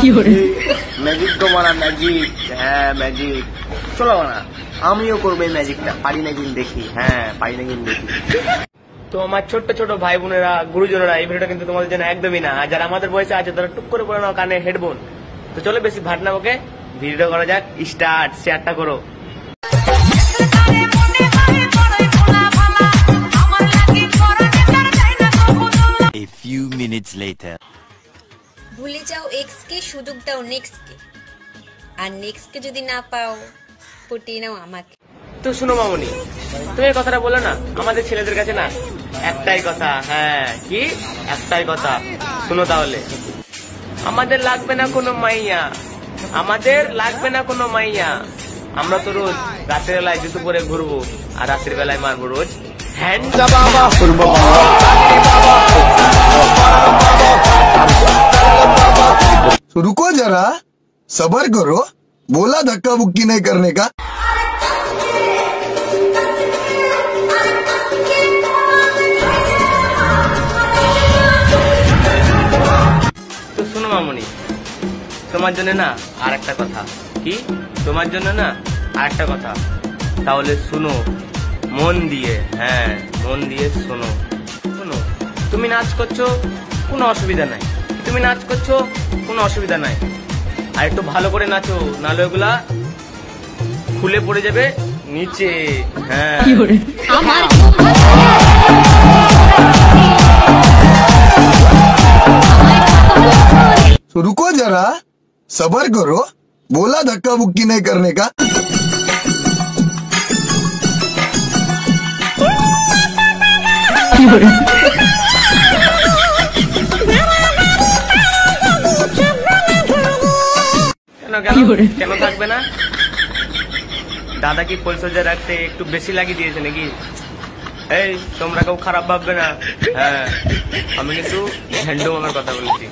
Magic তো মানা, magic. হ্যাঁ ম্যাজিক, চলো না আমিও করবো এই ম্যাজিকটা। পারি না কিন্তু দেখি, হ্যাঁ পারি না কিন্তু দেখি। তো আমার ছোট্ট ছোট ভাই বোনেরা, গুরুজনেরা, এই ভিডিওটা কিন্তু তোমাদের জন্য একদমই না। যারা আমাদের বয়সে আছে তারা টুক করে পড়ে নাও কানে হেডফোন। তো চলো বেশি ভাট না বকে ভিডিও করা যাক, স্টার্ট। শেয়ারটা করো। A few minutes later. ভুলে যাও এক্স কে, সুযোগ দাও নেক্সট কে, আর নেক্সট কে যদি না পাও পটিয়ে নাও আমাকে। তো শুনো মামুনি, তুমি এই কথাটা বলো না, আমাদের ছেলেদের কাছে না একটাই কথা। হ্যাঁ কি একটাই কথা, শুনো তাহলে। আমাদের লাগবে না কোনো মাইয়া, আমাদের লাগবে না কোনো মাইয়া। আমরা তো রোজ রাতের বেলায় জুতো পরে ঘুরবো আর রাতের বেলায় মারবো রোজ হ্যান্ড। रुको जरा, सबर करो, बोला धक्का बुक्की नहीं करने का। তো শোনো মামুনি, তোমার জন্য না আর একটা কথা। কি তোমার জন্য না আর একটা কথা, তাহলে শুনো মন দিয়ে। হ্যাঁ মন দিয়ে শোনো। শোনো, তুমি নাচ করছো কোনো অসুবিধা নাই, তুমি নাচ করছো কোনো অসুবিধা নাই, আর একটু ভালো করে নাচো, নাহলে ওগুলা খুলে পড়ে যাবে নিচে। হ্যাঁ रुको जरा, सबर करो, बोला धक्का बुक्की नहीं करने का। কেন থাকবে না? দাদা কি পরিচর্যা রাখতে একটু বেশি লাগিয়ে দিয়েছে নাকি? এই তোমরা কেউ খারাপ ভাববে না। হ্যাঁ আমি কিন্তু হ্যান্ডো আমার কথা বলেছি।